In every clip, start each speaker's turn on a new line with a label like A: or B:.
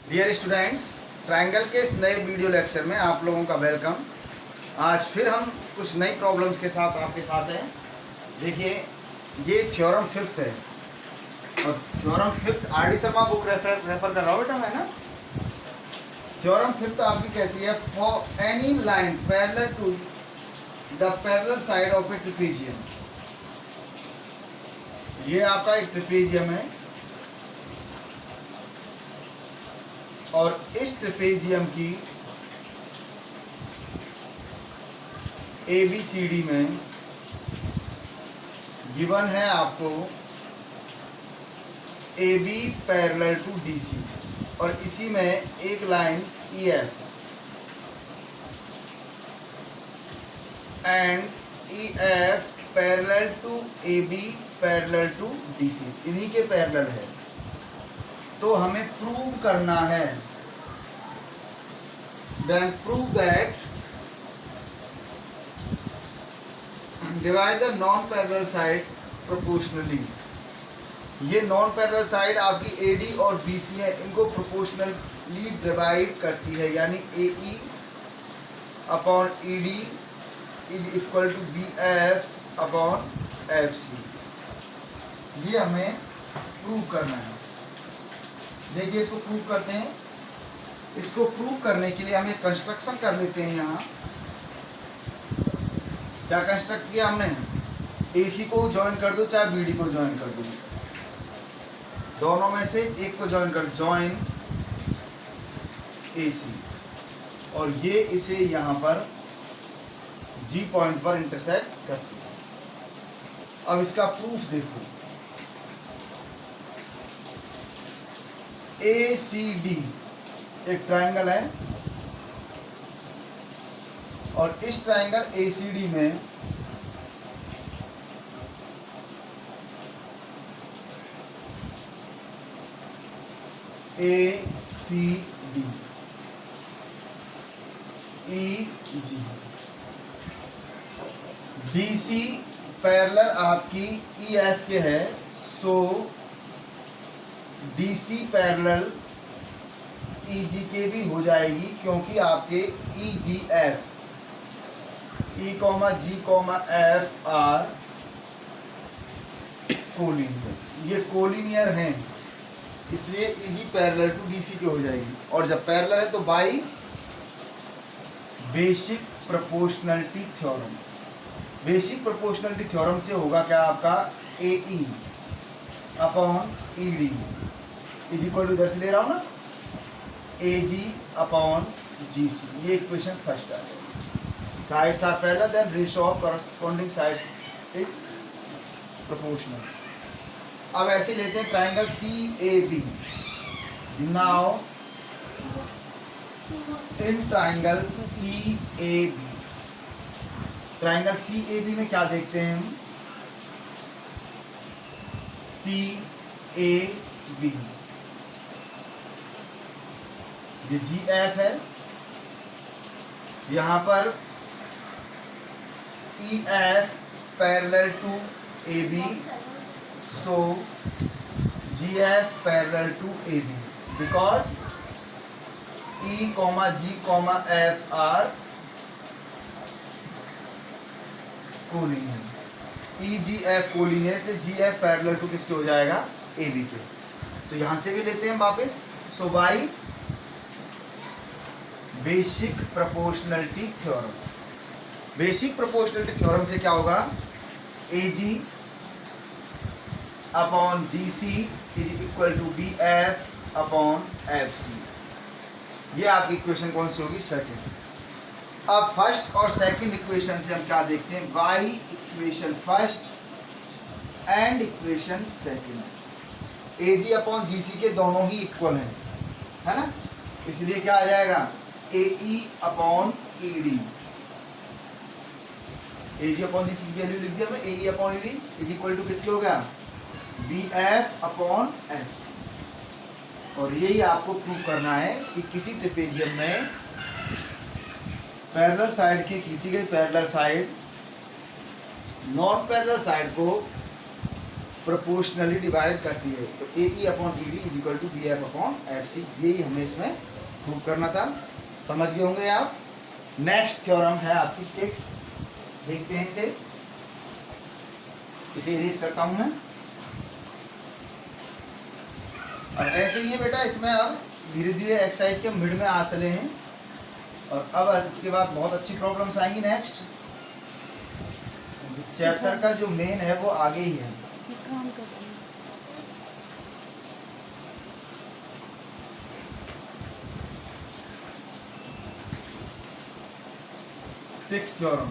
A: Dear students, triangle के इस नए वीडियो लेक्चर में आप लोगों का वेलकम। आज फिर हम कुछ नई प्रॉब्लम्स के साथ आपके साथ हैं। देखिए, ये थ्योरम फिफ्थ है और theorem fifth RD. Sharma book refer कर रहा हूँ बेटा मैं ना। थ्योरम फिफ्थ आपकी कहती है for any line parallel to the parallel side of a trapezium. ये आपका एक ट्रेपेजियम है और इस ट्रेपेजियम की ABCD में गिवन है आपको AB पैरेलल टू DC और इसी में एक line EF and EF parallel to AB parallel to DC, इन्हीं के पैरेलल है। तो हमें प्रूव करना है, then prove that divide the non parallel side proportionally. ये नॉन पैरेलल साइड आपकी AD और BC है, इनको प्रोपोर्शनली डिवाइड करती है, यानी AE upon ED is equal to BF upon FC। ये हमें प्रूव करना है। देखिए, इसको प्रूव करते हैं। इसको प्रूव करने के लिए हम एक कंस्ट्रक्शन कर लेते हैं। यहाँ क्या कंस्ट्रक्ट किया हमने? AC को ज्वाइन कर दो, चाहे BD को ज्वाइन कर दो, दोनों में से एक को ज्वाइन कर, ज्वाइन AC, और ये इसे यहाँ पर G पॉइंट पर इंटरसेक्ट करती है। अब इसका प्रूफ देखो, ACD एक ट्रायंगल है और इस ट्रायंगल ACD में ACD EG DC पैरेलल आपकी EF के है, सो DC पैरेलल EG के भी हो जाएगी, क्योंकि आपके EGF E, G, F are collinear, ये कोलिनियर हैं, इसलिए EG पैरेलल टू DC के हो जाएगी। और जब पैरेलल है तो by basic proportionality theorem. Basic proportionality theorem से होगा क्या आपका, AE upon ED is equal to, इधर से ले रहा हूँ ना, AG अपॉन GC। ये इक्वेशन फर्स्ट आ गई। Sides are parallel, then ratio of corresponding sides is proportional. अब ऐसे लेते हैं triangle CAB। Now in triangle CAB में क्या देखते हैं हम? CAB ये GF है, यहाँ पर EF parallel to AB, so GF parallel to AB, because E, G, F are collinear, EGF collinear, इसलिए GF पैरेलल टू किसके हो जाएगा, AB के। तो यहाँ से भी लेते हैं वापस, so by basic proportionality theorem. Basic proportionality theorem से क्या होगा, AG upon GC is equal to BF upon FC। ये आपकी इक्वेशन कौन सी होगी, सेकंड। अब फर्स्ट और सेकंड इक्वेशन से हम क्या देखते हैं, by equation first and equation second. AG upon GC के दोनों ही इक्वल हैं, है ना, इसलिए क्या आ जाएगा, AE upon ED। AG upon GC की वैल्यू लिख दिया मैं, AE upon ED is equal to किसके हो गया, BF अपॉन FC। और यही आपको प्रूव करना है कि किसी ट्रेपेजियम में पैरेलल साइड की खींची गई parallel side non parallel side को प्रोपोर्शनली डिवाइड करती है। तो A E upon E D is equal to B F upon F C, यही हमें इसमें प्रूव करना था। समझ गए होंगे आप। नेक्स्ट थ्योरम है आपकी 6, देखते हैं इसे इरेज करता हूं मैं। और ऐसे ही है बेटा, इसमें अब धीरे धीरे एक्सरसाइज के मिड में आ चले हैं, और अब इसके बाद बहुत अच्छी प्रॉब्लम्स आएंगी। नेक्स्ट चैप्टर का जो मेन है वो आगे ही है। Sixth theorem.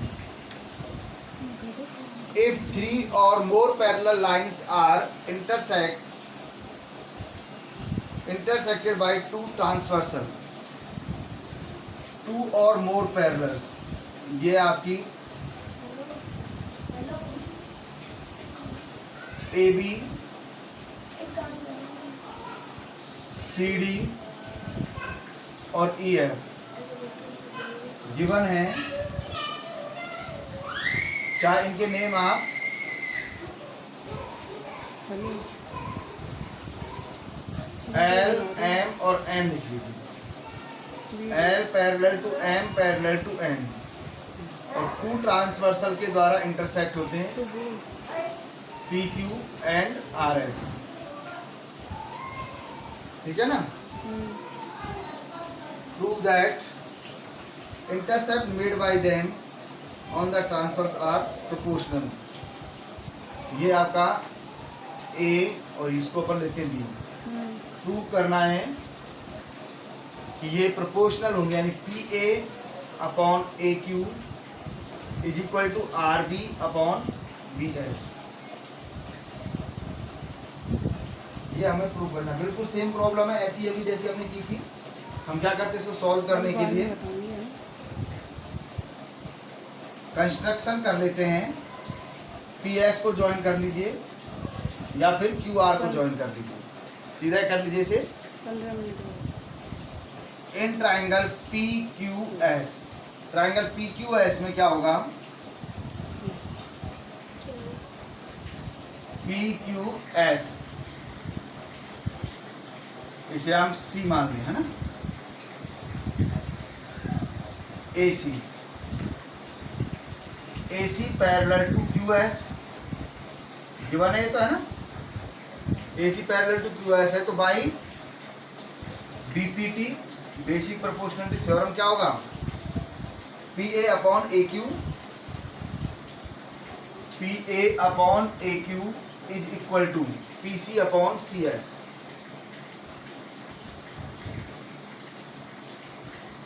A: If 3 or more parallel lines are intersected by 2 transversal, 2 or more parallels, ये आपकी AB, CD और EF गिवन है, चाहे इनके नेम आप L, M और N लिख लीजिए। L parallel to M parallel to N, और 2 ट्रांसवर्सल के द्वारा इंटरसेक्ट होते हैं PQ एंड RS, ठीक है ना। Prove that intercept made by them on the transversals are proportional. ये आपका A और इसको अपन लेते हैं B। प्रूव करना है कि ये प्रोपोर्शनल होंगे, यानी PA upon AQ is equal to RB upon BS। ये हमें प्रूव करना है। बिल्कुल सेम प्रॉब्लम है, ऐसी अभी जैसी हमने की थी। हम क्या करते हैं इसको सॉल्व करने के लिए कंस्ट्रक्शन कर लेते हैं। PS को ज्वाइन कर लीजिए या फिर QR को ज्वाइन कर लीजिए, सीधा कर लीजिए इसे। In triangle PQS, triangle PQS में क्या होगा, PQS इसे हम C मान लें, है ना। AC parallel to QS given है, तो है ना। AC पैरेलल टू QS है, तो by BPT basic proportionality theorem क्या होगा, PA upon AQ is equal to PC upon CS।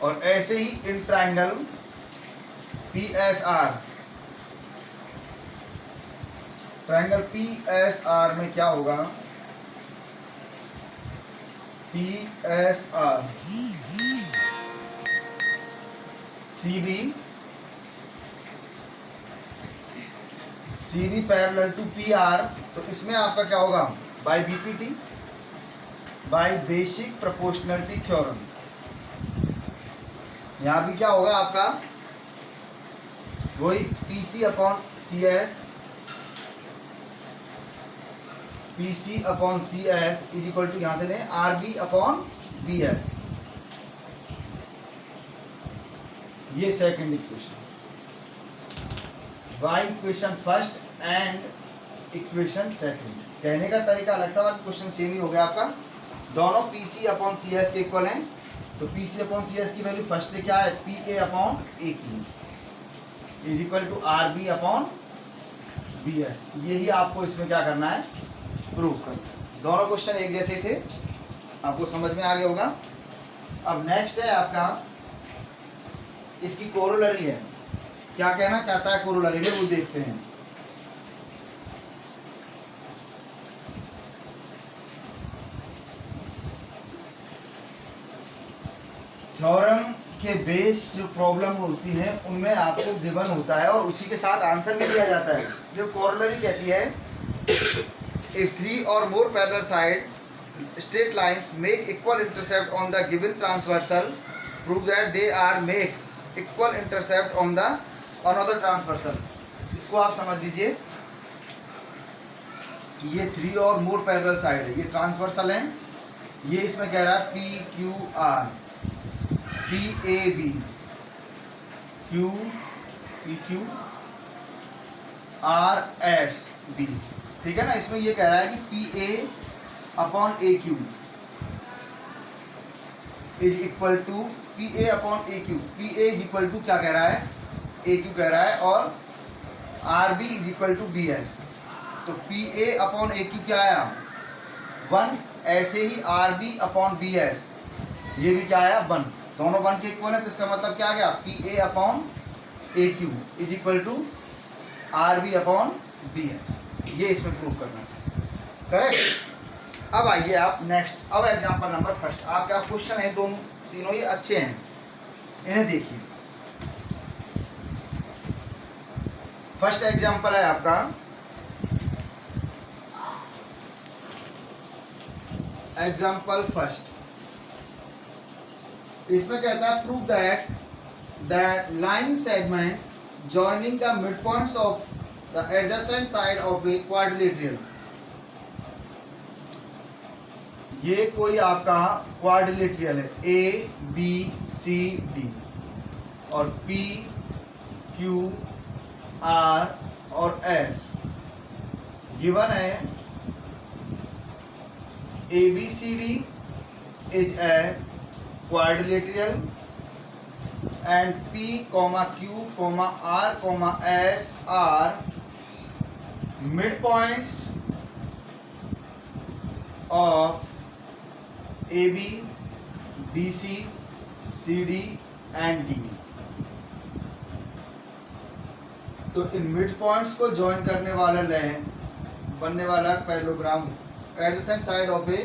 A: और ऐसे ही in triangle PSR, triangle PSR में क्या होगा, PSR CB parallel to PR, तो इसमें आपका क्या होगा, by BPT by basic proportionality theorem. यहाँ भी क्या होगा आपका, वही PC upon CS is equal to, यहाँ से लें RB अपॉन BS। ये second equation, Y equation first and equation second. कहने का तरीका अलग था, बाकी क्वेश्चन सेम ही हो गया आपका। दोनों PC अपॉन CS के इक्वल हैं, तो PC अपॉन CS की वैल्यू फर्स्ट से क्या है, PA upon AQ is equal to RB upon BS। यही आपको इसमें क्या करना है, प्रूव करना। दोनों क्वेश्चन एक जैसे थे, आपको समझ में आ गया होगा। अब नेक्स्ट है आपका, इसकी कोरोलरी है, क्या कहना चाहता है कोरोलरी में, वो देखते हैं। थ्योरम के बेस जो प्रॉब्लम होती है उनमें आपको गिवन होता है और उसी के साथ आंसर भी दिया जाता है। जो कोरोलरी कहती है, if 3 or more parallel side straight lines make equal intercept on the given transversal, prove that they are make equal intercept on the another transversal। इसको आप समझ लीजिए। ये 3 और मोर पैरेलल साइड है, ये ट्रांसवर्सल है। ये इसमें कह रहा है P Q R, P A B, Q P Q R S B, ठीक है ना। इसमें ये कह रहा है कि P A upon A Q is equal to P A upon A Q. P A is equal to क्या कह रहा है, ए क्यू कह रहा है, और R B is equal to B S. तो P A upon A Q क्या आया 1, ऐसे ही R B upon B S ये भी क्या आया 1, दोनों 1 के इक्वल है। तो इसका मतलब क्या आ गया, P A upon A Q is equal to R B upon B S. ये इसमें प्रूव करना है, करेक्ट। अब आइए आप नेक्स्ट, अब एग्जांपल नंबर फर्स्ट। आपका क्वेश्चन है, दोनों तीनों ये अच्छे हैं, इन्हें देखिए। फर्स्ट एग्जांपल है आपका, एग्जांपल फर्स्ट। इसमें कहता है prove that the line segment joining the midpoints of the adjacent side of a quadrilateral। ये कोई आपका क्वाड्रिलेटरल है, ए बी सी डी और पी क्यू आर और एस गिवन है। A B C D is a quadrilateral and P, Q, R, S are midpoints of AB, BC, CD and D। तो in mid points को join करने वाला line बनने वाला parallelogram adjacent side of A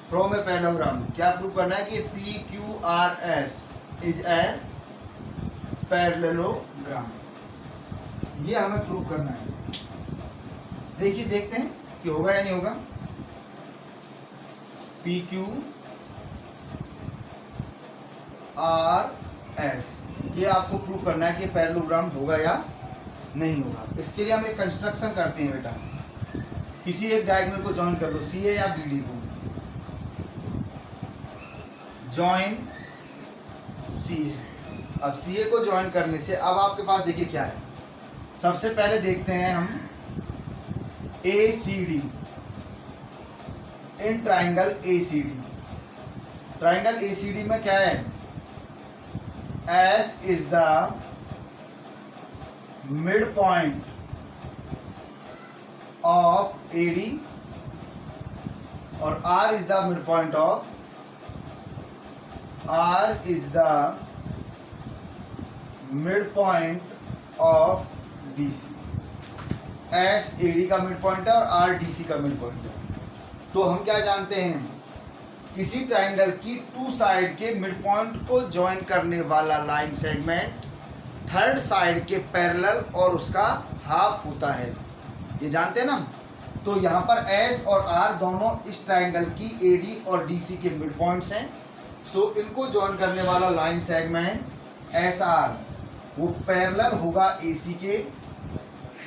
A: from a parallelogram. क्या prove करना है कि P, Q, R, S is a parallelogram, ये हमें प्रूव करना है। देखिए, देखते हैं कि होगा या नहीं होगा। पी क्यू आर एस, ये आपको प्रूव करना है कि पैरेललोग्राम होगा या नहीं होगा। इसके लिए हम एक कंस्ट्रक्शन करते हैं बेटा, किसी एक डायगोनल को ज्वाइन कर लो, सी ए या बी डी को ज्वाइन सी ए। अब सी ए को ज्वाइन करने से अब आपके पास देखिए क्या है। सबसे पहले देखते हैं हम A C D in triangle A C D. Triangle A C D में क्या है, S is the midpoint of A D और R is the midpoint of R is the midpoint of DC। S AD का midpoint है और R DC का midpoint है। तो हम क्या जानते हैं, किसी ट्राइंगल की टू साइड के मिड पॉइंट को ज्वाइन करने वाला लाइन सेगमेंट थर्ड साइड के पैरेलल और उसका हाफ होता है, ये जानते हैं ना। तो यहाँ पर S और R दोनों इस ट्राइंगल की AD और DC के मिड पॉइंट्स हैं। सो इनको ज्वाइन करने वाला लाइन सेगमेंट एस आर वो पैरेलल होगा AC के,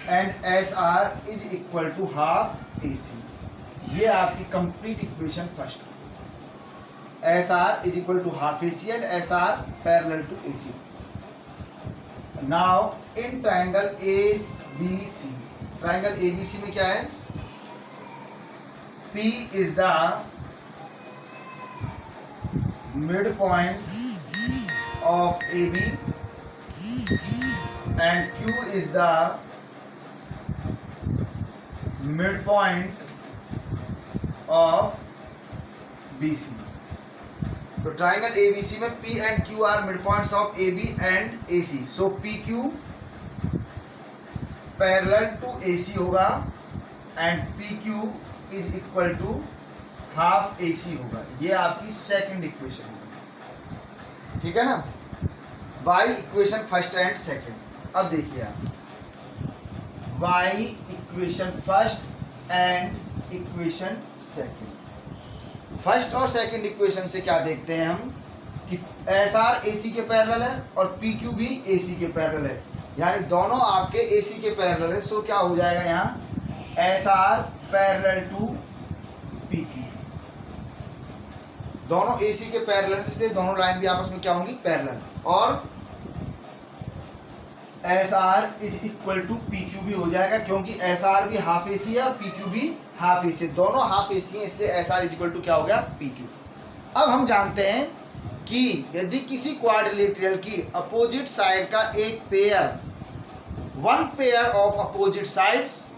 A: and S R is equal to half AC। ये आपकी complete equation first. S R is equal to half AC and S R parallel to AC। Now in triangle ABC, triangle ABC में क्या है, P इज द midpoint of AB and Q is the midpoint of BC। तो triangle ABC में P and Q are midpoints of AB and AC। So PQ parallel to AC होगा and PQ is equal to half AC होगा। ये आपकी second equation होगी, ठीक है ना। y equation first and second. अब देखिए आप y equation first and equation second. First और सेकंड इक्वेशन से क्या देखते हैं हम कि एस आर AC के पैरेलल है और PQ भी AC के पैरेलल है, यानी दोनों आपके AC के पैरेलल है। सो क्या हो जाएगा यहाँ, S R parallel to P Q. दोनों AC के पैरेलल, इसलिए दोनों लाइन भी आपस में क्या होंगी, पैरेलल। और SR is equal to PQ भी हो जाएगा, क्योंकि SR भी हाफ AC है और PQ भी हाफ AC है, दोनों हाफ AC है, इसलिए SR इज इक्वल टू क्या हो गया, PQ। अब हम जानते हैं कि यदि किसी क्वाड्रिलेटरल की अपोजिट साइड का एक pair, one pair of opposite sides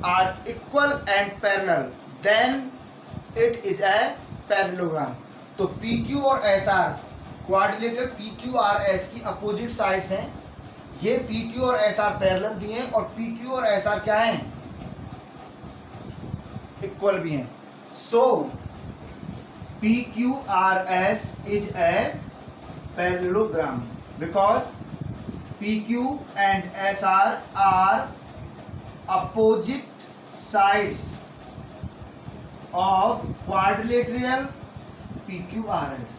A: are equal and parallel, then it is a parallelogram. तो PQ और SR, क्वाड्रिलेटरल PQRS की अपोजिट साइड्स हैं, ये PQ और SR पैरेलल भी हैं और PQ और SR क्या हैं, इक्वल भी हैं। सो PQRS is a parallelogram because PQ and SR are opposite sides of quadrilateral PQRS।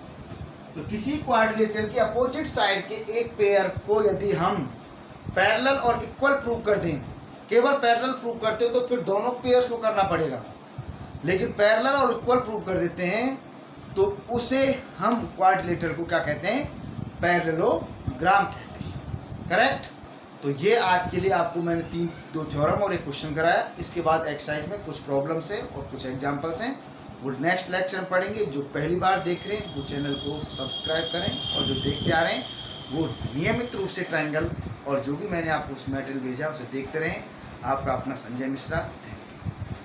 A: तो किसी क्वाड्रिलेटरल की अपोजिट साइड के एक पेयर को यदि हम पैरेलल और इक्वल प्रूव कर दें, केवल पैरेलल प्रूव करते हो तो फिर दोनों पेयर्स को करना पड़ेगा, लेकिन पैरेलल और इक्वल प्रूव कर देते हैं तो उसे हम क्वाड्रिलेटरल को क्या कहते हैं, पैरेललोग्राम कहते हैं। करेक्ट। तो ये आज के लिए आपको मैंने दो थ्योरम और एक क्वेश्चन कराया। इसके बाद एक्सरसाइज में कुछ प्रॉब्लम्स हैं और कुछ एग्जांपल्स हैं, वो नेक्स्ट लेक्चर में पढ़ेंगे। जो पहली बार देख रहे हैं वो चैनल को सब्सक्राइब करें, और जो देखते आ रहे हैं वो नियमित रूप से ट्रायंगल और जो भी मैंने आपको उस मटेरियल भेजा उसे देखते रहें। आपका अपना संजय मिश्रा।